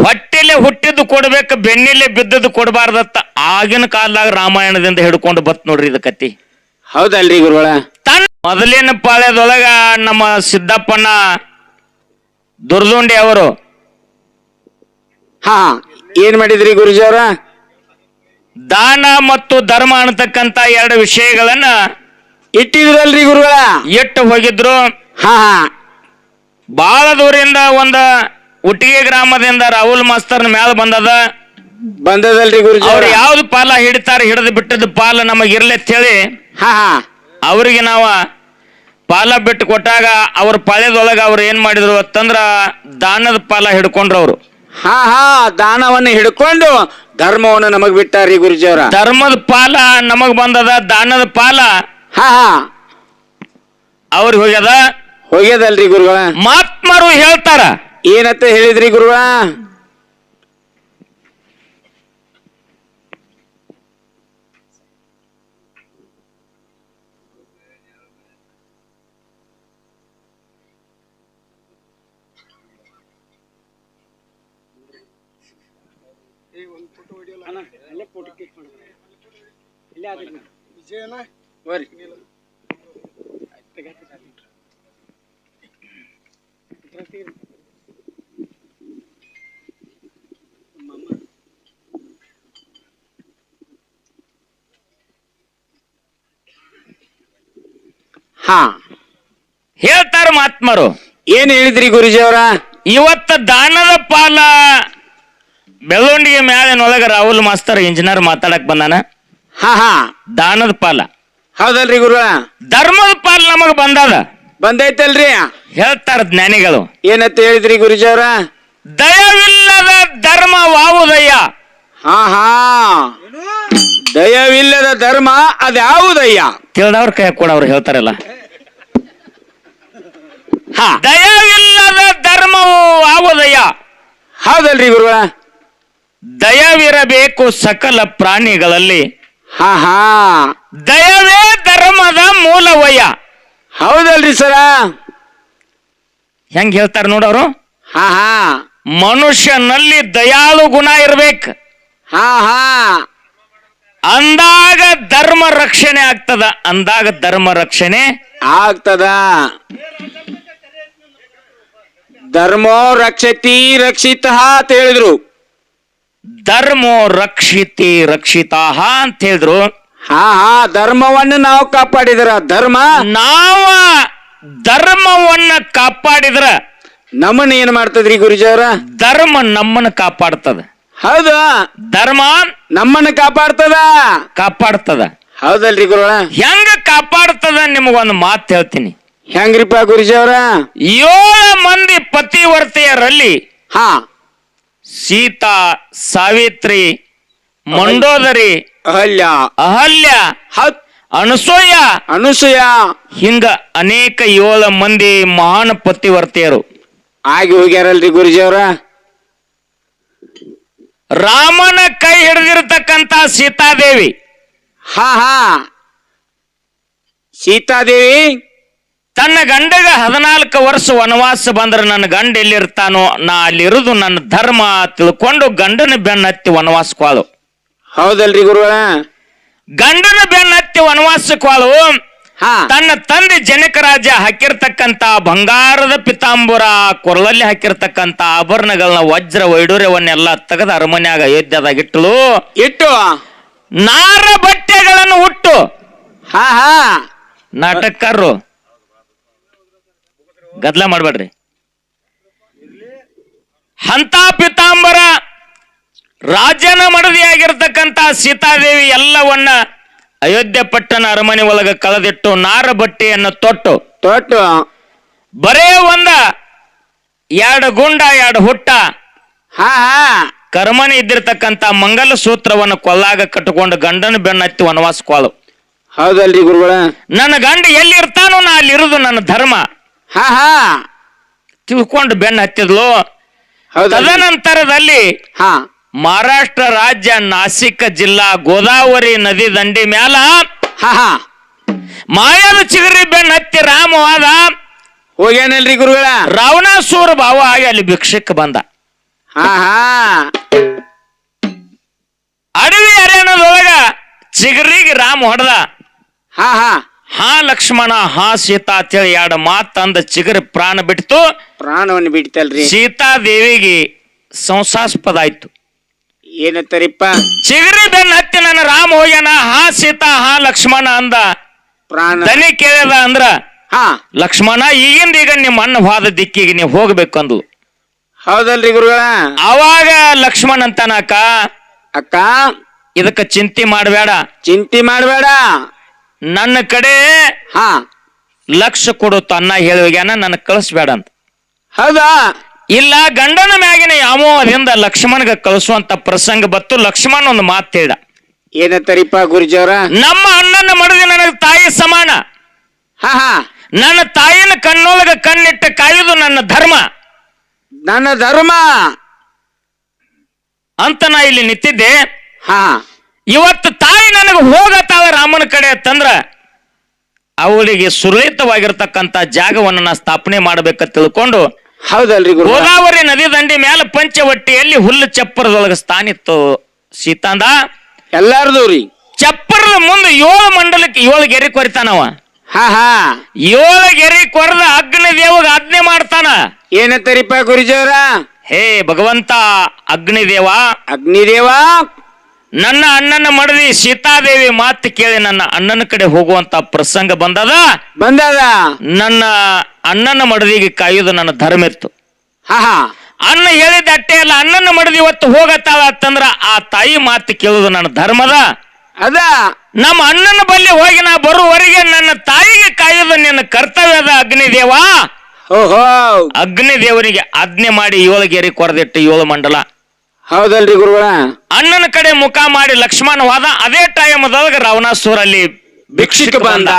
ಹೊಟ್ಟೆಲೆ ಹುಟ್ಟಿದ್ದು ಕೊಡ್ಬೇಕು, ಬೆನ್ನೆಲೆ ಬಿದ್ದದ್ದು ಕೊಡಬಾರ್ದತ್ತ ಆಗಿನ ಕಾಲದಾಗ ರಾಮಾಯಣದಿಂದ ಹಿಡ್ಕೊಂಡು ಬತ್ ನೋಡ್ರಿ ಇದು ಕತ್ತಿ. ಹೌದಲ್ರಿ ಗುರುಗಳ? ತನ್ನ ಮೊದಲಿನ ಪಾಳ್ಯದೊಳಗ ನಮ್ಮ ಸಿದ್ದಪ್ಪನ ದುರ್ದುಂಡಿ ಅವರು ಹಾ ಏನ್ ಮಾಡಿದ್ರಿ ಗುರುಜಿ ಅವ್ರ? ದಾನ ಮತ್ತು ಧರ್ಮ ಅನ್ನತಕ್ಕಂತ ಎರಡು ವಿಷಯಗಳನ್ನ ಇಟ್ಟಿದ್ರಲ್ರಿ ಗುರುಗಳ? ಇಟ್ಟು ಹೋಗಿದ್ರು. ಹಾ ಹಾ ಬಹಳ ದೂರಿಂದ ಒಂದ ಉಟ್ಟಿಗೆ ಗ್ರಾಮದಿಂದ ರಾಹುಲ್ ಮಾಸ್ತರ್ನ ಮ್ಯಾಲ ಬಂದದಲ್ರಿ ಗುರುಜಿ ಅವ್ರು ಯಾವ್ದು ಪಾಲ ಹಿಡಿತಾರ, ಹಿಡಿದು ಬಿಟ್ಟದ ಪಾಲ ನಮಗ್ ಇರ್ಲಿ ಅಂತ ಹೇಳಿ ಹಾ ಹಾ ಅವ್ರಿಗೆ ನಾವ ಪಾಲ ಬಿಟ್ಟು ಕೊಟ್ಟಾಗ ಅವ್ರ ಪಾಳ್ಯದೊಳಗ ಅವ್ರು ಏನ್ ಮಾಡಿದ್ರು ಅಂತಂದ್ರ ದಾನದ ಪಾಲ ಹಿಡ್ಕೊಂಡ್ರು ಅವ್ರು. ಹಾ ಹಾ ದಾನವನ್ನ ಹಿಡ್ಕೊಂಡು ಧರ್ಮವನ್ನು ನಮಗ್ ಬಿಟ್ಟಾರಿ ಗುರುಜಿ ಅವ್ರ. ಧರ್ಮದ ಪಾಲ ನಮಗ್ ಬಂದದ, ದಾನದ ಪಾಲ ಹಾ ಹಾ ಅವ್ರಿಗೆ ಹೋಗ್ಯದ. ಹೋಗ್ಯದಲ್ರಿ ಗುರುಗಳ? ಮಹಾತ್ಮರು ಹೇಳ್ತಾರ, ಏನಂತ ಹೇಳಿದ್ರಿ ಗುರುಗಳ? ಹಾ ಹೇಳ್ತಾರ ಮಹಾತ್ಮರು. ಏನ್ ಹೇಳಿದ್ರಿ ಗುರುಜಿ ಅವ್ರ? ಇವತ್ತ ದಾನದ ಪಾಲ ಬೆಳವಣಿಗೆ ಮ್ಯಾಲಿನೊಳಗ ರಾಹುಲ್ ಮಾಸ್ತರ್ ಇಂಜಿನಿಯರ್ ಮಾತಾಡಕ್ ಬಂದಾನ. ಹಾ ಹಾ ದಾನದ ಪಾಲ ಹೌದಲ್ರಿ ಗುರುಗಳ? ಧರ್ಮದ ಪಾಲ ನಮಗ್ ಬಂದದ ಬಂದೈತಲ್ರಿ? ಹೇಳ್ತಾರ ಜ್ಞಾನಿಗಳು. ಏನಂತ ಹೇಳಿದ್ರಿ ಗುರುಜಿ ಅವ್ರ? ದಯವಿಲ್ಲದ ಧರ್ಮ ವಾವುದಯ್ಯ. ಹಾ ಹಾ ದಯವಿಲ್ಲದ ಧರ್ಮ ಅದ್ಯಾವುದಯ್ಯ? ತಿಳಿದವ್ರ ಕೈ ಕೂಡ ಅವ್ರು ಹೇಳ್ತಾರಲ್ಲ. ಹಾ ದಯವಿಲ್ಲದ ಧರ್ಮವು ಆವುದಯ್ಯ. ಹೌದಲ್ರಿ ಗುರುಗಳ? ದಯವಿರಬೇಕು ಸಕಲ ಪ್ರಾಣಿಗಳಲ್ಲಿ, ಹಾ ಹಾ ದಯವೇ ಧರ್ಮದ ಮೂಲವಯ್ಯ. ಹೌದಲ್ರಿ ಸರ? ಹೆಂಗ್ ಹೇಳ್ತಾರ ನೋಡವ್ರು. ಹಾ ಹಾ ಮನುಷ್ಯನಲ್ಲಿ ದಯಾಳು ಗುಣ ಇರ್ಬೇಕು, ಹಾ ಹಾ ಅಂದಾಗ ಧರ್ಮ ರಕ್ಷಣೆ ಆಗ್ತದ, ಅಂದಾಗ ಧರ್ಮ ರಕ್ಷಣೆ ಆಗ್ತದ. ಧರ್ಮೋ ರಕ್ಷತಿ ರಕ್ಷಿತ ಅಂತ ಹೇಳಿದ್ರು. ಧರ್ಮೋ ರಕ್ಷಿತಿ ರಕ್ಷಿತಾಹ ಅಂತ ಹೇಳಿದ್ರು. ಹಾ ಹಾ ಧರ್ಮವನ್ನು ನಾವು ಕಾಪಾಡಿದ್ರ ಧರ್ಮ ನಾವ ಧರ್ಮವನ್ನ ಕಾಪಾಡಿದ್ರ ನಮ್ಮನ್ನ ಏನ್ ಮಾಡ್ತದ್ರಿ ಗುರುಜಿ ಅವ್ರ? ಧರ್ಮ ನಮ್ಮನ್ನ ಕಾಪಾಡ್ತದ. ಹೌದು, ಧರ್ಮ ನಮ್ಮನ್ನ ಕಾಪಾಡ್ತದ. ಕಾಪಾಡ್ತದ. ಹೌದಲ್ರಿ ಗುರುಗಳ? ಹೆಂಗ ಕಾಪಾಡ್ತದ ನಿಮಗೊಂದು ಮಾತು ಹೇಳ್ತೀನಿ. ಹೆಂಗ್ರಿಪ್ಪ ಗುರುಜಿ ಅವ್ರ? 7 ಮಂದಿ ಪತಿವರ್ತೆಯರಲ್ಲಿ ಹಾ ಸೀತಾ, ಸಾವಿತ್ರಿ, ಮಂಡೋದರಿ, ಅಹಲ್ಯ, ಅನಸೂಯ, ಅನುಸೂಯ ಹಿಂಗ ಅನೇಕ 7 ಮಂದಿ ಮಹಾನ್ ಪತಿವರ್ತೆಯರು ಆಗಿ ಹೋಗ್ಯಾರಲ್ರಿ ಗುರುಜಿ ಅವ್ರ? ರಾಮನ ಕೈ ಹಿಡಿದಿರ್ತಕ್ಕಂತ ಸೀತಾದೇವಿ, ಹಾ ಹಾ ಸೀತಾದೇವಿ ತನ್ನ ಗಂಡಗ 14 ವರ್ಷ ವನವಾಸ ಬಂದ್ರೆ ನನ್ನ ಗಂಡ ಎಲ್ಲಿರ್ತಾನೋ ನಾ ಅಲ್ಲಿರುದು ನನ್ನ ಧರ್ಮ ತಿಳ್ಕೊಂಡು ಗಂಡನ ಬೆನ್ನ ಹತ್ತಿ ವನವಾಸಕ್ಕಾಳು. ಹೌದಲ್ರಿ ಗುರುಗಳ? ಗಂಡನ ಬೆನ್ನ ಹತ್ತಿ ವನವಾಸಕ್ಕಾಳು. ಹಾ ತನ್ನ ತಂದೆ ಜನಕರಾಜ ಹಾಕಿರ್ತಕ್ಕಂತ ಬಂಗಾರದ ಪಿತಾಂಬರ, ಕೊರಳಲ್ಲಿ ಹಾಕಿರ್ತಕ್ಕಂತ ಆಭರಣಗಳನ್ನ, ವಜ್ರ ವೈಡೂರ್ಯವನ್ನೆಲ್ಲ ತೆಗೆದ ಅರಮನ್ಯಾಗ ಅಯೋಧ್ಯದಾಗ ಇಟ್ಟು ನಾರ ಬಟ್ಟೆಗಳನ್ನು ಉಟ್ಟು, ಹಾ ಹಾ ನಾಟಕಕಾರರು ಗದ್ಲ ಮಾಡ್ಬೇಡ್ರಿ, ಅಂತ ಪಿತಾಂಬರ ರಾಜನ ಮಡದಿಯಾಗಿರ್ತಕ್ಕಂತ ಸೀತಾದೇವಿ ಎಲ್ಲವನ್ನ ಅಯೋಧ್ಯೆ ಪಟ್ಟಣ ಅರಮನೆ ಒಳಗ ಕಳೆದಿಟ್ಟು ನಾರ ಬಟ್ಟೆಯನ್ನು ತೊಟ್ಟು ಬರೇ 2 ಗುಂಡ 2 ಹುಟ್ಟ ಹಾ ಹಾ ಕರ್ಮನೆ ಇದ್ದಿರ್ತಕ್ಕಂತ ಮಂಗಲ ಸೂತ್ರವನ್ನು ಕೊಲ್ಲಾಗ ಕಟ್ಟಿಕೊಂಡು ಗಂಡನ ಬೆನ್ನತ್ತಿ ವನವಾಸಕ್ಕಾಳು. ಹೌದಲ್ರಿ ಗುರುಗಳ? ನನ್ನ ಗಂಡ ಎಲ್ಲಿ ಇರ್ತಾನೋ ನಾ ಅಲ್ಲಿರುದು ನನ್ನ ಧರ್ಮ ಹಾ ಹಾ ತಿಳ್ಕೊಂಡು ಬೆನ್ನ ಹತ್ತಿದ್ಲು. ತದನಂತರದಲ್ಲಿ ಹಾ ಮಹಾರಾಷ್ಟ್ರ ರಾಜ್ಯ ನಾಸಿಕ್ ಜಿಲ್ಲಾ ಗೋದಾವರಿ ನದಿ ದಂಡಿ ಮ್ಯಾಲ ಹಾ ಹಾ ಮಾಯದ ಚಿಗರಿ ಬೆನ್ನ ಹತ್ತಿ ರಾಮವಾದ ಹೋಗ್ಯಾನಲ್ರಿ ಗುರುಗಳ? ರಾವಣಾಸುರ ಭಾವ ಆಗಿ ಅಲ್ಲಿ ಭಿಕ್ಷಕ್ಕೆ ಬಂದ. ಹಾ ಹಾ ಅಡವಿ ಅರಣ್ಯದೊಳಗ ಚಿಗರಿಗೆ ರಾಮ ಹೊಡೆದ. ಹಾ ಹಾ ಹಾ ಲಕ್ಷ್ಮಣ ಹಾ ಸೀತಾ ಅಂತೇಳಿ ಎರಡು ಮಾತಂದ ಚಿಗರಿ ಪ್ರಾಣ ಬಿಡ್ತು. ಪ್ರಾಣವನ್ನು ಬಿಡ್ತಲ್ರಿ. ಸೀತಾದೇವಿಗೆ ಸಂಶಾಸ್ಪದ ಆಯ್ತು. ಏನತ್ತರಿಪ್ಪ? ಚಿಗರಿ ಬೆನ್ನ ಹತ್ತಿ ನನ್ನ ರಾಮ ಹೋಗ್ಯಾನ, ಹಾ ಸೀತಾ ಹಾ ಲಕ್ಷ್ಮಣ ಅಂದ. ಪ್ರಾಣ ದನಿ ಕೇಳಿದ ಅಂದ್ರ, ಹಾ ಲಕ್ಷ್ಮಣ ಈಗಿಂದ ಈಗ ನಿಮ್ಮ ಅಣ್ಣ ಹೋದ ದಿಕ್ಕಿಗೆ ನೀವು ಹೋಗ್ಬೇಕಂದು. ಹೌದಲ್ರಿ ಗುರುಗಳ. ಅವಾಗ ಲಕ್ಷ್ಮಣ ಅಂತನಕ, ಅಕ್ಕ ಇದಕ್ಕ ಚಿಂತೆ ಮಾಡಬೇಡ, ಚಿಂತೆ ಮಾಡಬೇಡ, ನನ್ನ ಕಡೆ ಹಾ ಲಕ್ಷ ಕೊಡು ಅನ್ನ ಹೇಳಿ ಹೋಗ್ಯಾನ, ನನ್ನ ಕಳಿಸ್ಬೇಡ ಅಂತ. ಹೌದಾ? ಇಲ್ಲ, ಗಂಡನ ಮ್ಯಾಗಿನ ಯಾಮೋದಿಂದ ಲಕ್ಷ್ಮಣಗ ಕಳಿಸುವಂತ ಪ್ರಸಂಗ ಬತ್ತು. ಲಕ್ಷ್ಮಣ ಒಂದು ಮಾತು ಹೇಳ, ಏನತ್ತರಿಪ್ಪ ಗುರುಜವ್ರ? ನಮ್ಮ ಅಣ್ಣನ ಮಡದಿ ನನಗೆ ತಾಯಿ ಸಮಾನ. ಹಾ ಹಾ ನನ್ನ ತಾಯಿನ ಕಣ್ಣೊಳಗ ಕಣ್ಣಿಟ್ಟ ಕಾಯುವುದು ನನ್ನ ಧರ್ಮ ನನ್ನ ಧರ್ಮ ಅಂತ ನಾ ಇಲ್ಲಿ ನಿಂತಿದ್ದೆ. ಹಾ ಇವತ್ತು ತಾಯಿ ನನಗೆ ಹೋಗತಾಳ ರಾಮನ ಕಡೆ ಅಂತಂದ್ರ ಅವಳಿಗೆ ಸುರಳಿತವಾಗಿರ್ತಕ್ಕಂಥ ಜಾಗವನ್ನು ನಾ ಸ್ಥಾಪನೆ ಮಾಡ್ಬೇಕಂತ ತಿಳ್ಕೊಂಡು ಹೌದಲ್ರಿ ಗುರು. ಗೋದಾವರಿ ನದಿ ದಂಡಿ ಮೇಲೆ ಪಂಚವಟ್ಟಿಯಲ್ಲಿ ಹುಲ್ಲು ಚಪ್ಪರದೊಳಗೆ ಸ್ಥಾನಿತ್ತು ಸೀತಾಂದ. ಎಲ್ಲಾರ್ದು ರೀ. ಚಪ್ಪರದ ಮುಂದೆ 7 ಮಂಡಲಕ್ಕೆ 7 ಗೆರೆ ಕೊರಿತಾನವ. ಹಾ ಹಾ 7 ಗೆರೆ ಕೊರೆದ ಅಗ್ನಿ ದೇವಗ ಆಜ್ಞೆ ಮಾಡ್ತಾನ. ಏನತ್ತರಿಪ್ಪ ಗುರುಜವ್ರ? ಹೇ ಭಗವಂತ ಅಗ್ನಿದೇವ, ಅಗ್ನಿದೇವ, ನನ್ನ ಅಣ್ಣನ ಮಡದಿ ಸೀತಾದೇವಿ ಮಾತು ಕೇಳಿ ನನ್ನ ಅಣ್ಣನ ಕಡೆ ಹೋಗುವಂತ ಪ್ರಸಂಗ ಬಂದದ. ನನ್ನ ಅಣ್ಣನ ಮಡದಿಗೆ ಕಾಯುವುದು ನನ್ನ ಧರ್ಮ ಇತ್ತು. ಹಾ ಹಾ ಅಣ್ಣ ಹೇಳಿದ ಅಟ್ಟೆ ಅಲ್ಲ, ಅಣ್ಣನ ಮಡದಿ ಇವತ್ತು ಹೋಗತ್ತಾಳ ಅಂತಂದ್ರ ಆ ತಾಯಿ ಮಾತು ಕೇಳುವುದು ನನ್ನ ಧರ್ಮದ. ಅದ ನಮ್ಮ ಅಣ್ಣನ ಬಲ್ಲಿ ಹೋಗಿ ನಾ ಬರುವವರೆಗೆ ನನ್ನ ತಾಯಿಗೆ ಕಾಯುವುದು ನಿನ್ನ ಕರ್ತವ್ಯದ ಅಗ್ನಿದೇವ. ಓಹೋ ಅಗ್ನಿದೇವನಿಗೆ ಆಜ್ಞೆ ಮಾಡಿ 7 ಗೆರೆ ಕೊರೆದಿಟ್ಟು 7 ಮಂಡಲ. ಹೌದಲ್ರಿ ಗುರುಗಳ. ಅಣ್ಣನ ಕಡೆ ಮುಖ ಮಾಡಿ ಲಕ್ಷ್ಮಣ ಹೋದ. ಅದೇ ಟೈಮದೊಳಗೆ ರಾವಣಾಸುರ ಅಲ್ಲಿ ಭಿಕ್ಷುಕ ಬಂದ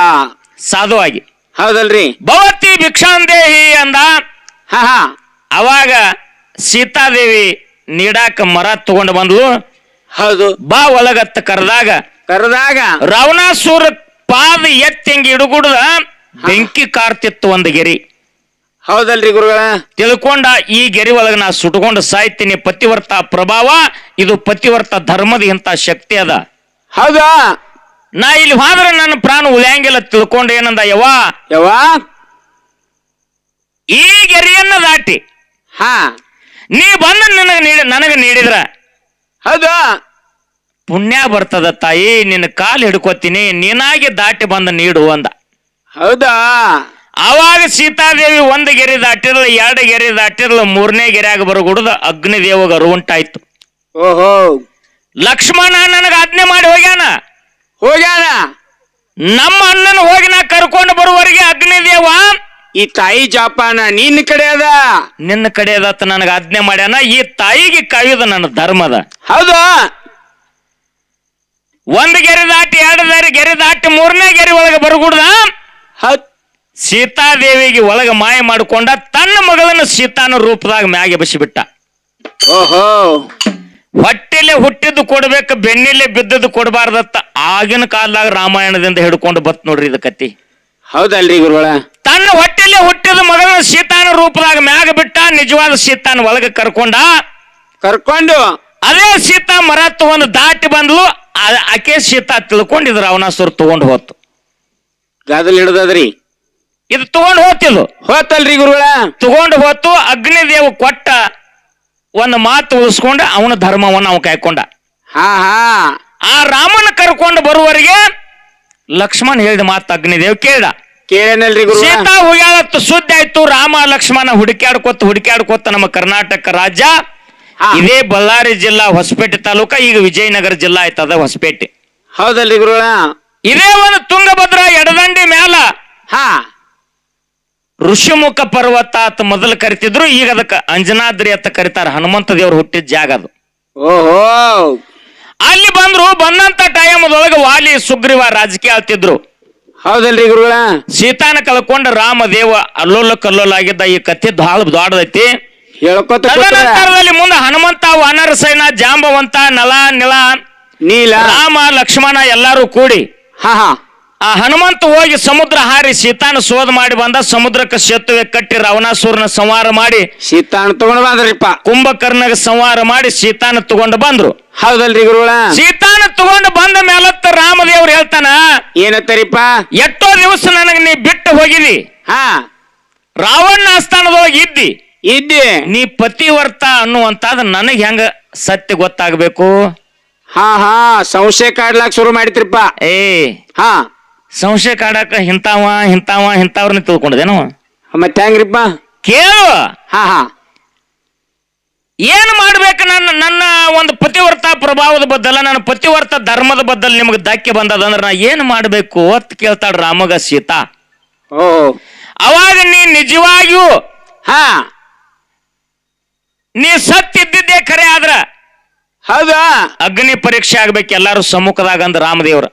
ಸಾಧುವಾಗಿ. ಹೌದಲ್ರಿ. ಭವತಿ ಭಿಕ್ಷಾಂದೇಹಿ ಅಂದ. ಹಾ ಹಾ ಅವಾಗ ಸೀತಾದೇವಿ ನೀಡಾಕ ಮರ ತಗೊಂಡು ಬಂದ್ಲು. ಹೌದು. ಬಾ ಒಳಗತ್ತ ಕರೆದಾಗ ರಾವಣಾಸುರ ಪಾದ ಎತ್ತಿಂಗಿ ಹಿಡುಗುಡ್ದ ಬೆಂಕಿ ಕಾರ್ತಿತ್ತು ಒಂದು ಗೆರಿ. ಹೌದಲ್ರಿ ಗುರುಗಳ. ತಿಳ್ಕೊಂಡ ಈ ಗೆರಿ ಒಳಗ ನಾ ಸುಟ್ಕೊಂಡು ಸಾಯ್ತೀನಿ. ಪತಿವರ್ತ ಪ್ರಭಾವ ಇದು, ಪತಿವರ್ತ ಧರ್ಮದ ಇಂತ ಶಕ್ತಿ ಅದ. ಹೌದಾ? ನಾ ಇಲ್ಲಿ ಹೋದ್ರೆ ನನ್ನ ಪ್ರಾಣ ಉಳಿಯಂಗಿಲ್ಲ ತಿಳ್ಕೊಂಡು ಏನಂದ, ಯವ್ವ ಈ ಗೆರೆಯನ್ನ ದಾಟಿ ಹಾ ನೀ ಬಂದ ನನಗ ನೀಡಿದ್ರ ಹೌದಾ ಪುಣ್ಯ ಬರ್ತದ ತಾಯಿ, ನಿನ್ನ ಕಾಲು ಹಿಡ್ಕೋತೀನಿ, ನೀನಾಗಿ ದಾಟಿ ಬಂದ ನೀಡು ಅಂದ. ಹೌದಾ? ಆವಾಗ ಸೀತಾದೇವಿ 1 ಗೆರೆ ದಾಟಿರ್ಲ, 2 ಗೆರೆ ದಾಟಿರ್ಲ, 3ನೇ ಗೆರೆಯಾಗ ಬರಗುಡ್ದ ಅಗ್ನಿದೇವಗ ಅರುವುಂಟಾಯ್ತು. ಓಹೋ ಲಕ್ಷ್ಮಣ ನನಗ ಆಜ್ಞೆ ಮಾಡಿ ಹೋಗ್ಯಾನ. ನಮ್ಮ ಅಣ್ಣನ ಹೋಗಿ ನಾ ಕರ್ಕೊಂಡು ಬರುವವರೆಗೆ ಅಗ್ನಿದೇವ ಈ ತಾಯಿ ಜಾಪಾನ ನಿನ್ನ ಕಡೆ ಅದ, ನಿನ್ನ ಕಡೆ ಅದತ್ತ ನನಗ ಆಜ್ಞೆ ಮಾಡ್ಯಾನ. ಈ ತಾಯಿಗೆ ಕಾಯುವುದು ನನ್ನ ಧರ್ಮದ. ಹೌದಾ? 1 ಗೆರೆ ದಾಟಿ 2 ಗೆರೆ ದಾಟಿ 3ನೇ ಗೆರೆ ಒಳಗೆ ಬರಗುಡ್ದ ಸೀತಾದೇವಿಗೆ ಒಳಗ ಮಾಯ ಮಾಡಿಕೊಂಡ ತನ್ನ ಮಗಳನ್ನು ಸೀತಾನ ರೂಪದಾಗ ಮ್ಯಾಗೆ ಬಸಿಬಿಟ್ಟ. ಓಹೋ ಹೊಟ್ಟೆಲೆ ಹುಟ್ಟಿದ್ದು ಕೊಡ್ಬೇಕು, ಬೆನ್ನಿಲೆ ಬಿದ್ದದ್ದು ಕೊಡಬಾರ್ದತ್ತ ಆಗಿನ ಕಾಲದಾಗ ರಾಮಾಯಣದಿಂದ ಹಿಡ್ಕೊಂಡು ಬತ್ ನೋಡ್ರಿ ಇದು ಕತ್ತಿ. ಹೌದಲ್ರಿ ಗುರುಗಳ. ತನ್ನ ಹೊಟ್ಟೆಲೆ ಹುಟ್ಟಿದ ಮಗಳನ್ನು ಸೀತಾನ ರೂಪದಾಗ ಮ್ಯಾಗ ಬಿಟ್ಟ, ನಿಜವಾದ ಸೀತಾನ ಒಳಗ ಕರ್ಕೊಂಡು ಅದೇ ಸೀತಾ ಮರ ತಗೊಂಡು ದಾಟಿ ಬಂದ್ಲು. ಆಕೆ ಸೀತಾ ತಿಳ್ಕೊಂಡಿದ್ರು ರಾವಣಾಸುರ ತಗೊಂಡು ಹೋತು. ಗಾದಲ್ ಹಿಡ್ದದ್ರಿ. ಇದು ತಗೊಂಡು ಹೋತಿಲ್ಲ, ಹೋತಲ್ರಿ ಗುರುಗಳ. ತಗೊಂಡು ಹೋತು. ಅಗ್ನಿದೇವ ಕೊಟ್ಟ ಒಂದು ಮಾತು ಉಳಿಸ್ಕೊಂಡ ಅವನ ಧರ್ಮವನ್ನು ಅವ ಕಾಯ್ಕೊಂಡ. ಹಾ ಹಾ ಆ ರಾಮನ ಕರ್ಕೊಂಡು ಬರುವವರೆಗೆ ಲಕ್ಷ್ಮಣ್ ಹೇಳಿದ ಮಾತು ಅಗ್ನಿದೇವ್ ಕೇಳನಲ್ರಿ ಗುರು. ಸೀತಾ ಹೋಗ್ಯಾಳತ್ತು ಸುದ್ದಿ ಆಯ್ತು. ರಾಮ ಲಕ್ಷ್ಮಣ ಹುಡುಕ್ಯಾಡ್ಕೊತ ನಮ್ಮ ಕರ್ನಾಟಕ ರಾಜ್ಯ ಇದೇ ಬಳ್ಳಾರಿ ಜಿಲ್ಲಾ ಹೊಸಪೇಟೆ ತಾಲೂಕ, ಈಗ ವಿಜಯನಗರ ಜಿಲ್ಲಾ ಆಯ್ತದ ಹೊಸಪೇಟೆ. ಹೌದಲ್ರಿ ಗುರುಗಳ. ಇದೇ ಒಂದು ತುಂಗಭದ್ರಾ ಎಡದಂಡಿ ಮ್ಯಾಲ ಹಾ ಋಷಿಮುಖ ಪರ್ವತ ಅಂತ ಮೊದಲು ಕರಿತಿದ್ರು, ಈಗ ಅದಕ್ಕ ಅಂಜನಾದ್ರಿ ಅಂತ ಕರಿತಾರ. ಹನುಮಂತ ದೇವ್ರು ಹುಟ್ಟಿದ ಜಾಗ ಅದು. ಓಹೋ ಅಲ್ಲಿ ಬಂದಂತ ಟೈಮದೊಳಗೆ ವಾಲಿ ಸುಗ್ರೀವ ರಾಜಕೀಯ ಆಳ್ತಿದ್ರು. ಹೌದಲ್ರಿ ಗುರುಗಳ. ಸೀತಾನ ಕಳ್ಕೊಂಡ ರಾಮದೇವ ಅಲ್ಲೋಲ ಕಲ್ಲೋಲ ಆಗಿದ್ದ. ಈ ಕಥೆ ದೊಡ್ಡದೈತಿ. ತದನಂತರದಲ್ಲಿ ಮುಂದೆ ಹನುಮಂತ, ವಾನರ ಸೈನ, ಜಾಂಬವಂತ, ನಲ, ನೀಲ, ರಾಮ, ಲಕ್ಷ್ಮಣ ಎಲ್ಲಾರು ಕೂಡಿ ಹಾ ಹಾ ಆ ಹನುಮಂತ ಹೋಗಿ ಸಮುದ್ರ ಹಾರಿ ಸೀತಾನ ಶೋಧ ಮಾಡಿ ಬಂದ. ಸಮುದ್ರಕ್ಕೆ ಸೇತುವೆ ಕಟ್ಟಿ ರಾವಣಾಸುರನ ಸಂಹಾರ ಮಾಡಿ ಸೀತಾನ ತಗೊಂಡ್ ಬಂದ್ರಿಪ್ಪ. ಕುಂಭಕರ್ಣಗ ಸಂಹಾರ ಮಾಡಿ ಸೀತಾನ ತಗೊಂಡು ಬಂದ್ರು. ಹೌದಲ್ರಿ ಗುರುಗಳ? ಸೀತಾನ ತಗೊಂಡು ಬಂದ ಮೇಲತ್ತ ರಾಮದೇವ್ರು ಹೇಳ್ತಾನ, ಏನತ್ತರಿಪ್ಪ? ಎಷ್ಟೋ ದಿವಸ ನನಗೆ ನೀ ಬಿಟ್ಟು ಹೋಗಿದಿ, ಹಾ ರಾವಣ ಆಸ್ಥಾನದೊಳಗೆ ಇದ್ದಿ, ನೀ ಪತಿವರ್ತ ಅನ್ನುವಂತಾದ ನನಗೆ ಹೆಂಗ ಸತ್ಯ ಗೊತ್ತಾಗಬೇಕು? ಹಾ ಸಂಶಯ ಕಾಡ್ಲಾಕ್ ಶುರು ಮಾಡಿದ್ರಿಪ್ಪ. ಹಾ ಸಂಶಯ ಕಾಡಾಕ ಇಂಥವ್ರನ್ನ ತಿಳ್ಕೊಂಡದೇನು? ಮತ್ತೆ ಹೆಂಗ್ರಿಪ್ಪ? ಕೇಳು. ಹಾ ಏನ್ ಮಾಡ್ಬೇಕು? ನನ್ನ ಒಂದು ಪತಿವರ್ತ ಪ್ರಭಾವದ ಬದ್ದಲ್ಲ, ನನ್ನ ಪತಿವರ್ತ ಧರ್ಮದ ಬದ್ದಲ್ ನಿಮ್ಗೆ ಧಕ್ಕೆ ಬಂದದಂದ್ರ ನಾ ಏನ್ ಮಾಡ್ಬೇಕು ಅಂತ ಕೇಳ್ತಾಳ ರಾಮಗ ಸೀತಾ. ಓ ಅವಾಗ ನೀ ನಿಜವಾಗಿಯೂ ಹಾ ನೀ ಸತ್ತಿದ್ದಿದ್ದೇ ಖರೆ ಆದ್ರ ಹೌದಾ ಅಗ್ನಿ ಪರೀಕ್ಷೆ ಆಗ್ಬೇಕು ಎಲ್ಲಾರು ಸಮ್ಮುಖದಾಗ ಅಂದ ರಾಮದೇವ್ರ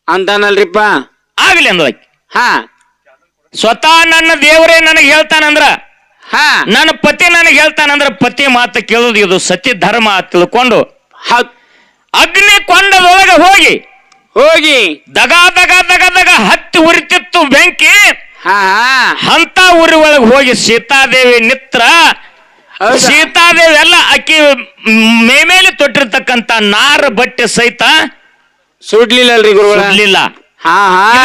ಅಂತಾನಲ್ರಿಪ್ಪ. ಆಗ್ಲಿ ಅಂದ. ಹಾ ಸ್ವತಃ ನನ್ನ ದೇವರೇ ನನಗೆ ಹೇಳ್ತಾನಂದ್ರ, ಹಾ ನನ್ನ ಪತಿ ನನಗೆ ಹೇಳ್ತಾನಂದ್ರ ಪತಿ ಮಾತು ಕೇಳೋದು ಇದು ಸತ್ಯ ಧರ್ಮ ತಿಳ್ಕೊಂಡು ಅಗ್ನಿ ಕೊಂಡದೊಳಗೆ ಹೋಗಿ ದಗ ದಗ ದಗ ದಗ ಹತ್ತಿ ಉರಿತಿತ್ತು ಬೆಂಕಿ. ಅಂತ ಊರಿ ಒಳಗೆ ಹೋಗಿ ಸೀತಾದೇವಿ ನಿತ್ರ. ಸೀತಾದೇವಿ ಎಲ್ಲ ಅಕ್ಕಿ ಮೇಮೇಲೆ ತೊಟ್ಟಿರ್ತಕ್ಕಂತ ನಾರ ಬಟ್ಟೆ ಸಹಿತ ಸುಡ್ಲಿಲ್ಲಲ್ರಿ ಗುರುಗಳ? ಸುಡ್ಲಿಲ್ಲ.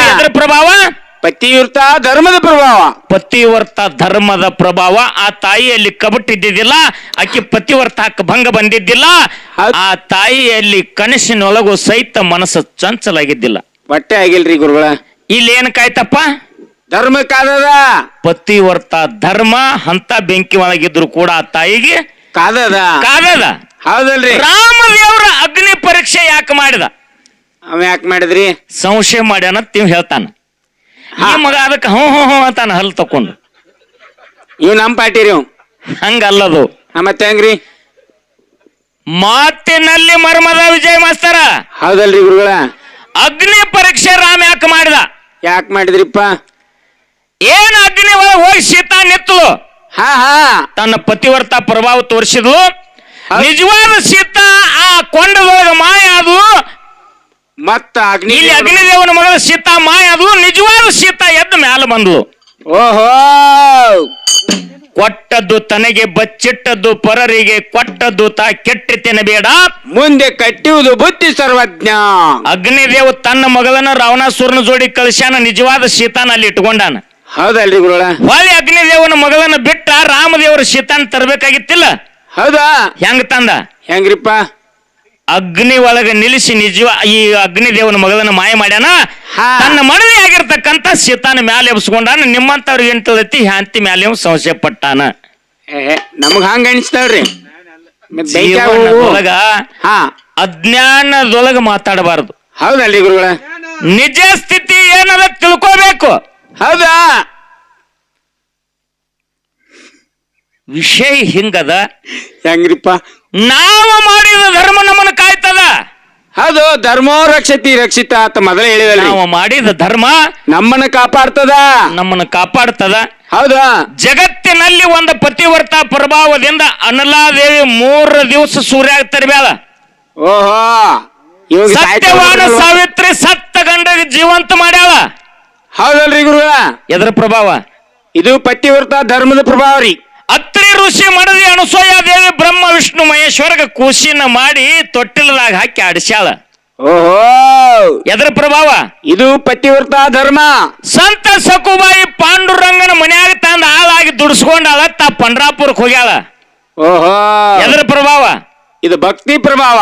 ಎದ್ರ ಪ್ರಭಾವ? ಪತಿವ್ರತ ಧರ್ಮದ ಪ್ರಭಾವ. ಪತಿವರ್ತ ಧರ್ಮದ ಪ್ರಭಾವ. ಆ ತಾಯಿಯಲ್ಲಿ ಕಬಟ್ಟಿದ್ದಿದ್ದಿಲ್ಲ, ಆಕಿ ಪತಿವರ್ತ ಭಂಗ ಬಂದಿದ್ದಿಲ್ಲ. ಆ ತಾಯಿಯಲ್ಲಿ ಕನಸಿನೊಳಗೂ ಸಹಿತ ಮನಸ್ಸು ಚಂಚಲಾಗಿದ್ದಿಲ್ಲ. ಬಟ್ಟೆ ಆಗಿಲ್ರಿ ಗುರುಗಳ? ಇಲ್ಲಿ ಏನ್ ಕಾಯ್ತಪ್ಪ? ಧರ್ಮ ಕಾದದ. ಪತಿವರ್ತ ಧರ್ಮ ಅಂತ ಬೆಂಕಿ ಒಳಗಿದ್ರು ಕೂಡ ಆ ತಾಯಿಗೆ ಕಾದದ. ಹೌದಲ್ರಿ? ರಾಮದೇವ್ರ ಅಗ್ನಿ ಪರೀಕ್ಷೆ ಯಾಕೆ ಮಾಡಿದ? ಅವ ಯಾಕೆ ಮಾಡಿದ್ರಿ? ಸಂಶಯ ಮಾಡ್ಯಾನ ತಿವ್ ಹೇಳ್ತಾನ. ಈ ಮಗ ಅದಕ್ಕೆ ಹ್ಞೂ ಅಂತಾನ ಹಲ್ ತಕೊಂಡು. ಇವ್ ನಮ್ ಪಾರ್ಟಿರಿ ಹಂಗಲ್ಲದು. ಮತ್ತೆ ಹೆಂಗ್ರಿ? ಮಾತಿನಲ್ಲಿ ಮರ್ಮದ ವಿಜಯ ಮಾಸ್ತರ. ಹೌದಲ್ರಿ ಗುರುಗಳ? ಅಗ್ನಿ ಪರೀಕ್ಷೆ ರಾಮ ಯಾಕೆ ಮಾಡಿದ? ಯಾಕೆ ಮಾಡಿದ್ರಿಪ್ಪ? ಏನ್ ಅಗ್ನಿ ಒಳಗೆ ಹೋಗಿ ಸೀತಾ ನಿತ್ತು, ತನ್ನ ಪತಿವರ್ತ ಪ್ರಭಾವ ತೋರಿಸಿದ್ಲು. ನಿಜವಾದ ಸೀತಾ ಆ ಕೊಂಡದೊಳಗೆ ಮಾಯ ಅದು. ಮತ್ತ ಇಲ್ಲಿ ಅಗ್ನಿದೇವನ ಮಗಳ ಸೀತಾ ಮಾಯ ಅದು. ನಿಜವಾದ ಸೀತಾ ಎದ್ದು ಮ್ಯಾಲ ಬಂದ್ಲು. ಓಹೋ, ಕೊಟ್ಟದ್ದು ತನಗೆ ಬಚ್ಚಿಟ್ಟದ್ದು ಪರರಿಗೆ ಕೊಟ್ಟದ್ದು ತಾ ಕೆಟ್ಟಿ ತಿನ್ನಬೇಡ, ಮುಂದೆ ಕಟ್ಟುವುದು ಬುದ್ಧಿ ಸರ್ವಜ್ಞ. ಅಗ್ನಿದೇವ ತನ್ನ ಮಗಳನ್ನ ರಾವಣಾಸುರನ ಜೋಡಿ ಕಳಿಸ್ಯಾನ. ನಿಜವಾದ ಸೀತಾನ ಅಲ್ಲಿ ಇಟ್ಕೊಂಡಾನ. ಹೌದಲ್ರಿ ಗುರುಗಳ? ಹೊಳ್ಳಿ ಅಗ್ನಿದೇವನ ಮಗಳನ್ನ ಬಿಟ್ಟ ರಾಮದೇವರ ಸೀತಾನ ತರಬೇಕಾಗಿತ್ತಿಲ್ಲ. ಹೌದಾ? ಹೆಂಗ ತಂದ? ಹೆಂಗ್ರಿಪ್ಪ? ಅಗ್ನಿ ಒಳಗೆ ನಿಲ್ಲಿಸಿ ಈ ಅಗ್ನಿದೇವನ ಮಗಳನ್ನ ಮಾಯ ಮಾಡ್ಯಾನ. ತನ್ನ ಮನವಿ ಆಗಿರ್ತಕ್ಕಂತ ಸೀತಾನ ಮ್ಯಾಲೆ ಎಬ್ಸ್ಕೊಂಡಾನ. ನಿಮ್ಮಂತವ್ರಿಗೆ ಏನ್ ತಿಳಿದೈತಿ? ಹ್ಯಾಂತಿ ಮ್ಯಾಲೆ ಸಂಶಯ ಪಟ್ಟಾನ. ನಮಗ್ ಹಂಗ ಅನಿಸ್ತಾವ್ರಿ. ಒಳಗ ಅಜ್ಞಾನದೊಳಗ ಮಾತಾಡಬಾರದು. ಹೌದಲ್ರಿ ಗುರುಗಳ? ನಿಜ ಸ್ಥಿತಿ ಏನದ ತಿಳ್ಕೋಬೇಕು. ಹೌದಾ? ವಿಷಯ ಹಿಂಗದ. ಹೆಂಗ್ರಿಪ್ಪ? ನಾವು ಮಾಡಿದ ಧರ್ಮ ನಮ್ಮನ್ನ ಕಾಯ್ತದ. ಹೌದು, ಧರ್ಮೋ ರಕ್ಷತಿ ರಕ್ಷಿತ ಅಂತ ಮೊದಲೇ ಹೇಳಿದಲ್ಲ. ನಾವು ಮಾಡಿದ ಧರ್ಮ ನಮ್ಮನ್ನ ಕಾಪಾಡ್ತದ. ಹೌದಾ? ಜಗತ್ತಿನಲ್ಲಿ ಒಂದು ಪತಿವರ್ತ ಪ್ರಭಾವದಿಂದ ಅನಲಾದೇವಿ 3 ದಿವಸ ಸೂರ್ಯ ತರಬೇಡ. ಓಹೋ, ಸತ್ಯವಾದ ಸಾವಿತ್ರಿ ಸತ್ತ ಗಂಡ ಜೀವಂತ ಮಾಡ್ಯಾಳ. ಹೌದಲ್ರಿ ಗುರುಗಳ? ಎದ್ರ ಪ್ರಭಾವ? ಇದು ಪತಿವರ್ತ ಧರ್ಮದ ಪ್ರಭಾವ ರೀ. ಅತ್ರಿ ಋಷಿ ಮಡದಿ ಅನಸೂಯ ದೇವಿ ಬ್ರಹ್ಮ ವಿಷ್ಣು ಮಹೇಶ್ವರಗ ಕೂಸಿನ ಮಾಡಿ ತೊಟ್ಟಿಲದಾಗ ಹಾಕಿ ಆಡಿಸ್ಯಾಳ. ಓಹೋ, ಎದ್ರ ಪ್ರಭಾವ? ಇದು ಪತಿವರ್ತ ಧರ್ಮ. ಸಂತ ಸಕುಬಾಯಿ ಪಾಂಡುರಂಗನ ಮನ್ಯಾಗ ತಂದ ಹಾಳಾಗಿ ದುಡಿಸ್ಕೊಂಡಾಳ. ತಾ ಪಂಡ್ರಾಪುರಕ್ಕೆ ಹೋಗ್ಯಾಳ. ಓಹೋ, ಎದ್ರ ಪ್ರಭಾವ? ಇದು ಭಕ್ತಿ ಪ್ರಭಾವ.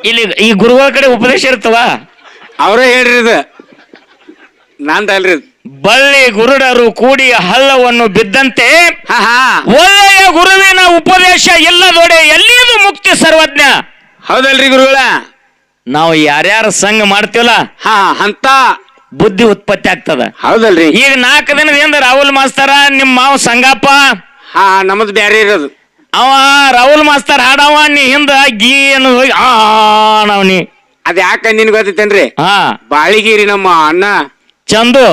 ಇಲ್ಲಿ ಈ ಗುರುಗಳ ಕಡೆ ಉಪದೇಶ ಇರ್ತವ. ಅವರೇ ಹೇಳ್ರಿ, ಇದು ನಂದಲ್ರಿ. ಬಳ್ಳಿ ಗುರುಡರು ಕೂಡಿ ಹಳ್ಳವನ್ನು ಬಿದ್ದಂತೆ ಒಳ್ಳೆಯ ಗುರುವಿನ ಉಪದೇಶ ಇಲ್ಲದೊಡೆ ಎಲ್ಲಿಯದು ಮುಕ್ತಿ ಸರ್ವಜ್ಞ. ಹೌದಲ್ರಿ ಗುರುಗಳ? ನಾವು ಯಾರ್ಯಾರ ಸಂಘ ಮಾಡ್ತೀವಲ್ಲ ಅಂತ ಬುದ್ಧಿ ಉತ್ಪತ್ತಿ ಆಗ್ತದ. ಹೌದಲ್ರಿ? ಈಗ 4 ದಿನದಿಂದ ರಾಹುಲ್ ಮಾಸ್ತರ ನಿಮ್ಮ ಮಾವ ಸಂಗಪ್ಪ ನಮ್ಮದು ಬ್ಯಾರೆ ಇರೋದು. ಅವ ರಾಹುಲ್ ಮಾಸ್ತರ್ ಹಾಡವ, ನೀ ಹಿಂದ ಗೀ ಅನ್ನೋದು ಹೋಗಿ ನಾವ್ನಿ. ಅದ್ ಯಾಕ ನಿನ್ ಗೊತ್ತೈತೇನ್ರಿ? ಬಾಳಿಗೀರಿ ನಮ್ಮ ಅಣ್ಣ ಚಂದು.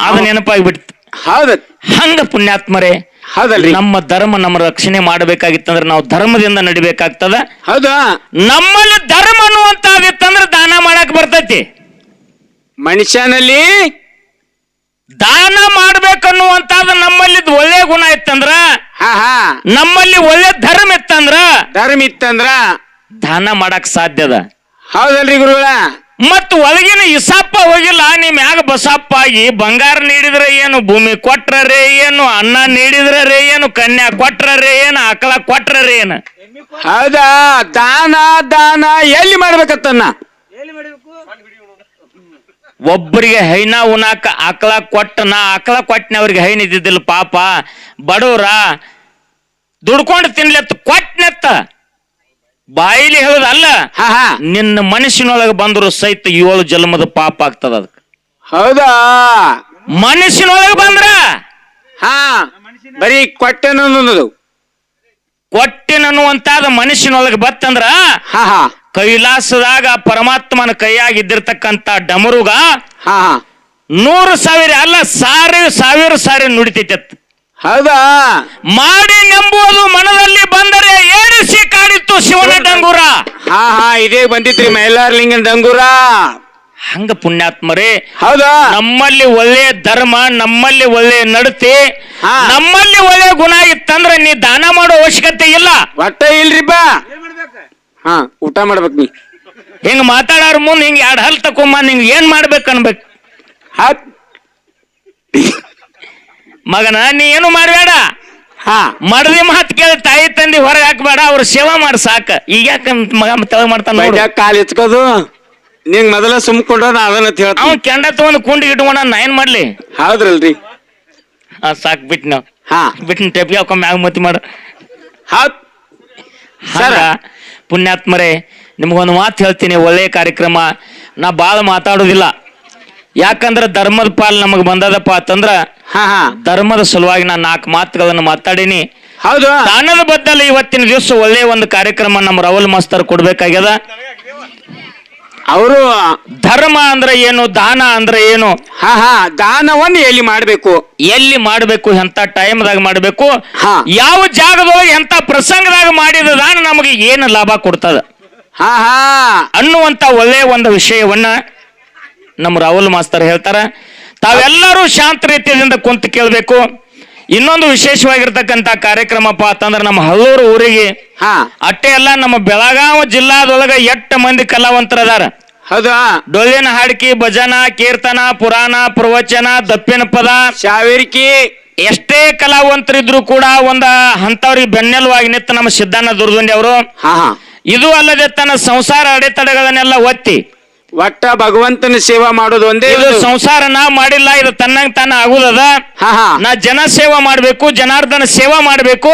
ಅದು ನೆನಪಾಗ್ಬಿಡ್ತು. ಹೌದ? ಹಂಗ ಪುಣ್ಯಾತ್ಮರೇ ಹೌದಲ್ರಿ ನಮ್ಮ ಧರ್ಮ ನಮ್ಮ ರಕ್ಷಣೆ ಮಾಡಬೇಕಾಗಿತ್ತಂದ್ರೆ ನಾವು ಧರ್ಮದಿಂದ ನಡಿಬೇಕಾಗ್ತದ. ಹೌದಾ ನಮ್ಮಲ್ಲಿ ಧರ್ಮ ಅನ್ನುವಂತಾದಿತ್ತಂದ್ರೆ ದಾನ ಮಾಡಕ್ ಬರ್ತೈತಿ. ಮನುಷ್ಯನಲ್ಲಿ ದಾನ ಮಾಡ್ಬೇಕನ್ನುವಂತಾದ ನಮ್ಮಲ್ಲಿ ಒಳ್ಳೆ ಗುಣ ಇತ್ತಂದ್ರ, ಹಾ ಹಾ ನಮ್ಮಲ್ಲಿ ಒಳ್ಳೆ ಧರ್ಮ ಇತ್ತಂದ್ರ ಧರ್ಮ ಇತ್ತಂದ್ರ ದಾನ ಮಾಡಕ್ ಸಾಧ್ಯದ. ಹೌದಲ್ರಿ ಗುರುಗಳ. ಮತ್ ಒಳಗಿನ ಇಸಪ್ಪ ಹೋಗಿಲ್ಲ, ನೀ ಮ್ಯಾಗ ಬಸಪ್ಪ ಆಗಿ ಬಂಗಾರ ನೀಡಿದ್ರೆ ಏನು, ಭೂಮಿ ಕೊಟ್ರರೇ ಏನು, ಅನ್ನ ನೀಡಿದ್ರೆ ಏನು, ಕನ್ಯಾ ಕೊಟ್ರರೇ ಏನು, ಆಕಳ ಕೊಟ್ರರೇ ಏನು. ಹೌದಾ ದಾನ ದಾನ ಎಲ್ಲಿ ಮಾಡ್ಬೇಕತ್ತನ್ನ? ಒಬ್ಬರಿಗೆ ಹೈನ ಉನಾಕ ಆಕಳ ಕೊಟ್ಟ, ನಾ ಆಕಳ ಕೊಟ್ಟನೆ ಅವ್ರಿಗೆ ಹೈನ್ ಇದ್ದಿದ್ದಿಲ್ಲ ಪಾಪ. ಬಡವ್ರ ದುಡ್ಕೊಂಡು ತಿನ್ಲೆತ್ತ ಕೊಟ್ಟನೆತ್ತ ಬಾಯಿಲಿ ಹೇಳುದಲ್ಲ, ಹಾ ಹಾ ನಿನ್ನ ಮನಸ್ಸಿನೊಳಗೆ ಬಂದ್ರು ಸಹಿತ 7 ಜನ್ಮದ ಪಾಪ ಆಗ್ತದ. ಅದಕ್ಕೆ ಹೌದಾ ಮನಸ್ಸಿನೊಳಗೆ ಬಂದ್ರ ಹಾ ಬರೀ ಕೊಟ್ಟೆನದು ಕೊಟ್ಟಿನನ್ನುವಂತಾದ ಮನಸ್ಸಿನೊಳಗೆ ಬತ್ತಂದ್ರ ಹಾ ಹಾ ಕೈಲಾಸದಾಗ ಪರಮಾತ್ಮನ ಕೈಯಾಗಿದ್ದಿರ್ತಕ್ಕಂಥ ಡಮರುಗ ಹಾ ಹಾ 100,000 ಅಲ್ಲ 1,000 ನುಡಿತೈತೆ. ಹೌದಾ ಮಾಡಿ ನೆಂಬುವುದು ಮನದಲ್ಲಿ ಬಂದರೆ ಏರಿಸಿ ಕಾಡಿತ್ತು ಶಿವನ ಡಂಗೂರ. ಹಾ ಹಾ ಇದೇ ಬಂದಿತ್ರಿ ಮೈಲಾರಲಿಂಗನ ಡಂಗೂರ. ಹಂಗ ಪುಣ್ಯಾತ್ಮರೇ, ಹೌದಾ ನಮ್ಮಲ್ಲಿ ಒಳ್ಳೆ ಧರ್ಮ, ನಮ್ಮಲ್ಲಿ ಒಳ್ಳೆ ನಡತೆ, ಹಾ. ನಮ್ಮಲ್ಲಿ ಒಳ್ಳೆ ಗುಣ ಇತ್ತಂದ್ರೆ ನೀ ದಾನ ಮಾಡೋ ಅವಶ್ಯಕತೆ ಇಲ್ಲ. ಒಟ್ಟ ಇಲ್ರಿ ಬಾ ಹಾ ಊಟ ಮಾಡ್ಬೇಕ್ ನೀ. ಹಿಂಗ ಮಾತಾಡೋರ್ ಮುಂದ್ ಹಿಂಗ 2 ಹಲ್ ತಕೊಂಬ, ನಿಂಗೆ ಏನ್ ಮಾಡ್ಬೇಕು ಅನ್ಬೇಕು. ಮಗನ ನೀ ಏನು ಮಾಡಬೇಡ, ಹಾ ಮಡದಿ ಮಾತು ಕೇಳಿ ತಾಯಿ ತಂದಿ ಹೊರಗೆ ಹಾಕ್ಬೇಡ, ಅವ್ರ ಸೇವಾ ಮಾಡಿ ಸಾಕ. ಈಗ ಯಾಕ ಮಗ ತೆಳಗ್ ಮಾಡ್ತಾನ ನೋಡು. ಕಾಲ್ ಎತ್ಕೋದು ನಿಂಗ್ ಮೊದಲ ಸುಮ್ಕೊಂಡ್ರ ನಾ ಅದನ್ನ ಹೇಳ್ತೀನಿ. ಅವ್ನು ಕೆಂಡ ತಗೊಂಡ್ ಕುಂಡಿ ಇಟ್ಕೊಂಡ ನಾ ಏನ್ ಮಾಡ್ಲಿ? ಹೌದ್ರಲ್ರಿ ಸಾಕ್ ಬಿಟ್ ನಾವ್ ಹಾ ಬಿಟ್ಟಿನ ಟೆಪ್ಗೆ ಹಾಕೊಂಡ್ ಮ್ಯಾಗ ಮತಿ ಮಾಡ. ಹೌದ್ ಹಂಗ ಪುಣ್ಯಾತ್ಮರೇ, ನಿಮ್ಗೊಂದು ಮಾತು ಹೇಳ್ತೀನಿ. ಒಳ್ಳೆಯ ಕಾರ್ಯಕ್ರಮ. ನಾ ಭಾಳ ಮಾತಾಡೋದಿಲ್ಲ, ಯಾಕಂದ್ರೆ ಧರ್ಮದ ಪಾಲ್ ನಮಗ್ ಬಂದದಪ್ಪ ಅಂತಂದ್ರ ಹಾ ಹಾ ಧರ್ಮದ ಸಲುವಾಗಿ ನಾನು 4 ಮಾತುಗಳನ್ನು ಮಾತಾಡೀನಿ. ಹೌದು ದಾನದ ಬದ್ದಲ್ಲ ಇವತ್ತಿನ ದಿವಸ ಒಳ್ಳೆಯ ಒಂದು ಕಾರ್ಯಕ್ರಮ ನಮ್ಮ ರವಲ್ ಮಾಸ್ತರ್ ಕೊಡ್ಬೇಕಾಗ್ಯದ. ಅವರು ಧರ್ಮ ಅಂದ್ರೆ ಏನು, ದಾನ ಅಂದ್ರೆ ಏನು, ಹಾ ಹಾ ದಾನವನ್ನು ಎಲ್ಲಿ ಮಾಡ್ಬೇಕು, ಎಲ್ಲಿ ಮಾಡಬೇಕು, ಎಂತ ಟೈಮ್ದಾಗ ಮಾಡಬೇಕು, ಹಾ. ಯಾವ ಜಾಗದೊಳಗೆ ಎಂತ ಪ್ರಸಂಗದಾಗ ಮಾಡಿದ ದಾನ ನಮಗೆ ಏನು ಲಾಭ ಕೊಡ್ತದ ಹಾ ಹಾ ಅನ್ನುವಂತ ಒಳ್ಳೆಯ ಒಂದು ವಿಷಯವನ್ನ ನಮ್ಮ ರಾಹುಲ್ ಮಾಸ್ತರ್ ಹೇಳ್ತಾರ. ತಾವೆಲ್ಲರೂ ಶಾಂತ ರೀತಿಯಿಂದ ಕುಂತು ಕೇಳಬೇಕು. ಇನ್ನೊಂದು ವಿಶೇಷವಾಗಿರ್ತಕ್ಕಂಥ ಕಾರ್ಯಕ್ರಮಪ್ಪ ಅಂತಂದ್ರೆ ನಮ್ಮ ಹಳ್ಳೂರು ಊರಿಗೆ ಹಾ ಅಟ್ಟೆ ಎಲ್ಲ ನಮ್ಮ ಬೆಳಗಾವಿ ಜಿಲ್ಲಾದೊಳಗ 8 ಮಂದಿ ಕಲಾವಂತರದಾರ. ಹೌದಾ ಡೊಳ್ಳಿನ ಹಾಡ್ಕಿ, ಭಜನ, ಕೀರ್ತನ, ಪುರಾಣ, ಪ್ರವಚನ, ದಪ್ಪಿನ ಪದ, ಶಾವೇರಿಕಿ ಎಷ್ಟೇ ಕಲಾವಂತರಿದ್ರು ಕೂಡ ಒಂದ ಅಂತವ್ರಿಗೆ ಬೆನ್ನೆಲುವಾಗಿ ನಿಂತ ನಮ್ಮ ಸಿದ್ದಣ್ಣ ದುರ್ದುಂಡಿ ಅವರು. ಹಾ ಹಾ ಇದು ಅಲ್ಲದೆ ತನ್ನ ಸಂಸಾರ ಅಡೆತಡೆಗಳನ್ನೆಲ್ಲ ಒತ್ತಿ ಒಟ್ಟ ಭಗವಂತನ ಸೇವಾ ಮಾಡೋದು ಒಂದೇ ಇದು ಸಂಸಾರ ನಾ ಮಾಡಿಲ್ಲ, ಇದು ತನ್ನಂಗ್ ತಾನ ಆಗುದದ. ಹಾ ಹಾ ನಾ ಜನ ಸೇವಾ ಮಾಡಬೇಕು, ಜನಾರ್ದನ ಸೇವಾ ಮಾಡಬೇಕು,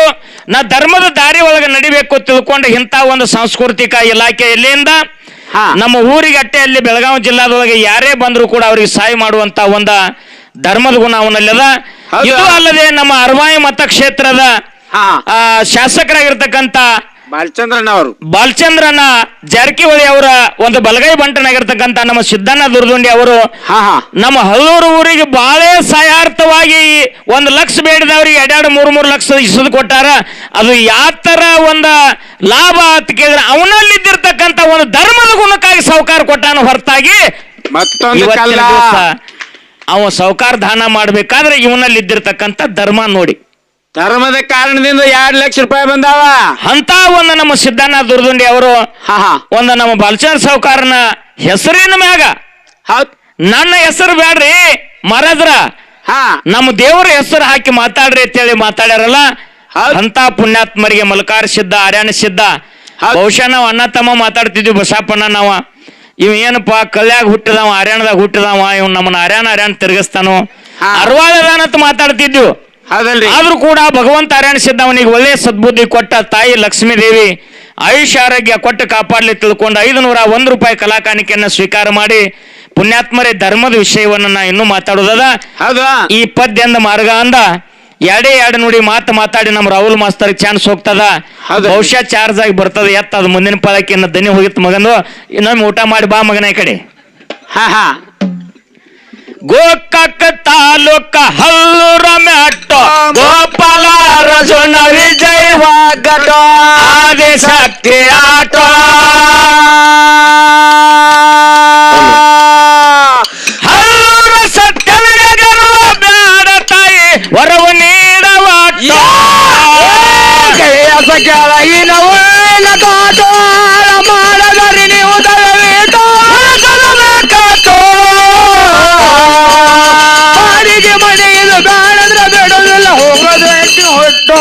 ನಾ ಧರ್ಮದ ದಾರಿ ಒಳಗೆ ನಡಿಬೇಕು ತಿಳ್ಕೊಂಡು ಇಂಥ ಒಂದು ಸಾಂಸ್ಕೃತಿಕ ಇಲಾಖೆ ಎಲ್ಲಿಂದ ಹಾ ನಮ್ಮ ಊರಿಗೆ ಅಟ್ಟೆ ಅಲ್ಲಿ ಬೆಳಗಾವಿ ಜಿಲ್ಲಾದೊಳಗೆ ಯಾರೇ ಬಂದ್ರು ಕೂಡ ಅವ್ರಿಗೆ ಸಹಾಯ ಮಾಡುವಂತ ಒಂದು ಧರ್ಮದ ಗುಣ ಅವನಲ್ಲದ. ಹೌದಾ? ಇದು ಅಲ್ಲದೆ ನಮ್ಮ ಅರವಾಯಿ ಮತಕ್ಷೇತ್ರದ ಹಾ ಶಾಸಕರಾಗಿರ್ತಕ್ಕಂಥ ಬಾಲಚಂದ್ರನ್ ಅವರು ಬಾಲಚಂದ್ರನ ಜಾರಕಿಹೊಳಿ ಅವರ ಒಂದು ಬಲಗೈ ಬಂಟನಾಗಿರ್ತಕ್ಕಂಥ ನಮ್ಮ ಸಿದ್ದಣ್ಣ ದುರ್ದುಂಡಿ ಅವರು ಹಾ ಹಾ ನಮ್ಮ ಹಳ್ಳೂರು ಊರಿಗೆ ಬಾಳೆ ಸಹಾಯಾರ್ಥವಾಗಿ 1 ಲಕ್ಷ ಬೇಡಿದವ್ರಿಗೆ 2-3 ಲಕ್ಷ ಇಸದು ಕೊಟ್ಟಾರ. ಅದು ಯಾವ ತರ ಒಂದು ಲಾಭ ಅಂತ ಕೇಳಿದ್ರೆ ಅವನಲ್ಲಿದ್ದಿರ್ತಕ್ಕಂಥ ಒಂದು ಧರ್ಮದ ಗುಣಕ್ಕಾಗಿ ಸಾಹುಕಾರ ಕೊಟ್ಟಾನ ಹೊರತಾಗಿ ಮತ್ತೊಂದು ಇವತ್ತಿನ ಕಲ್ಲ ದಿವಸ ಅವ ಸಾಹುಕಾರ ದಾನ ಮಾಡ್ಬೇಕಾದ್ರೆ ಇವನಲ್ಲಿದ್ದಿರ್ತಕ್ಕಂಥ ಧರ್ಮ ನೋಡಿ. ಧರ್ಮದ ಕಾರಣದಿಂದ 2 ಲಕ್ಷ ರೂಪಾಯಿ ಬಂದಾವ. ಅಂತ ಒಂದು ನಮ್ಮ ಸಿದ್ದಣ್ಣ ದುರ್ದುಂಡಿ ಅವರು ಹಾ ಹಾ ಒಂದು ನಮ್ಮ ಬಾಲಚಂದ್ರ ಸಾಹುಕಾರನ ಹೆಸರಿನ ಮ್ಯಾಗ ಹೌದ್ ನನ್ನ ಹೆಸರು ಬ್ಯಾಡ್ರಿ ಮಹಾರಾಜ್ರ, ಹಾ ನಮ್ಮ ದೇವರ ಹೆಸರು ಹಾಕಿ ಮಾತಾಡ್ರಿ ಅಂತೇಳಿ ಮಾತಾಡ್ಯಾರಲ್ಲ. ಹೌದ್. ಅಂತ ಪುಣ್ಯಾತ್ಮರಿಗೆ ಮಲ್ಕಾರ ಸಿದ್ಧ, ಆರ್ಯಾನ ಸಿದ್ಧ. ಹೌದ್. ಬಹುಶಃ ನಾವು ಅಣ್ಣ ತಮ್ಮ ಮಾತಾಡ್ತಿದ್ವಿ ಬಸಪ್ಪಣ್ಣ. ನಾವ ಇವ್ ಏನಪ್ಪಾ ಕಲ್ಯಾಗ ಹುಟ್ಟಿದವ, ಆರ್ಯಾಣದಾಗ ಹುಟ್ಟಿದವ, ಇವ್ ನಮ್ಮನ್ನ ಆರ್ಯಾನ ತಿರ್ಗಿಸ್ತಾನು, ಹಾ. ಅರ್ವಾಳದಾನಂತ ಮಾತಾಡ್ತಿದ್ವಿ. ಹೌದಲ್ರಿ ಆದ್ರೂ ಕೂಡ ಭಗವಂತ ಆರ್ಯಾನ ಸಿದ್ಧ ಅವನಿಗೆ ಒಳ್ಳೆ ಸದ್ಬುದ್ಧಿ ಕೊಟ್ಟ. ತಾಯಿ ಲಕ್ಷ್ಮೀ ದೇವಿ ಆಯುಷ್ಯ ಆರೋಗ್ಯ ಕೊಟ್ಟು ಕಾಪಾಡ್ಲಿ ತಿಳ್ಕೊಂಡು 501 ರೂಪಾಯಿ ಕಲಾಕಾಣಿಕೆಯನ್ನ ಸ್ವೀಕಾರ ಮಾಡಿ ಪುಣ್ಯಾತ್ಮರೇ ಧರ್ಮದ ವಿಷಯವನ್ನ ನಾ ಇನ್ನೂ ಮಾತಾಡೋದದ. ಹೌದಾ ಈ ಪದ್ಯಂದ ಮಾರ್ಗ ಅಂದ 2 ನುಡಿ ಮಾತಾಡಿ ನಮ್ಮ ರಾಹುಲ್ ಮಾಸ್ತರ್ ಚಾನ್ಸ್ ಹೋಗ್ತದ. ಹೌದು. ಬಹುಶಃ ಚಾರ್ಜ್ ಆಗಿ ಬರ್ತದ. ಎತ್ತ ಅದು ಮುಂದಿನ ಪಾಲಕ್ಕೆ ಇನ್ನ ದನಿ ಹೋಗಿತ್ತು ಮಗಂದು. ಇನ್ನೊಮ್ಮೆ ಊಟ ಮಾಡಿ ಬಾ ಮಗನ ಈ ಕಡೆ. ಹಾ ಹಾ ಗೋಕಾಕ ತಾಲೂಕ ಹಲ್ಲೂರ ಮೆಟ್ಟ ಗೋಪಾಲ ಒಗ್ಗಟ್ಟು ಆದಿಶಕ್ತಿ ಆಟ ಹಲ್ಲೂರ ಸತ್ಯವಿಗೆ ಗೆಲುವ ಬ್ಯಾಡ ತಾಯಿ ವರವು ನೀಡವ ಕೆಳಗಿನ ಉಳ್ಳ ಕಾಟು ಮಾಡದರಿ ನೀವು ದಯವಿಟ್ಟು ಬಾಡಿಗೆ ಮನೆಯಿಂದ ಬೇಡಂದ್ರೆ ಬಿಡೋದಿಲ್ಲ ಹೋಗೋದು ಹೊಟ್ಟು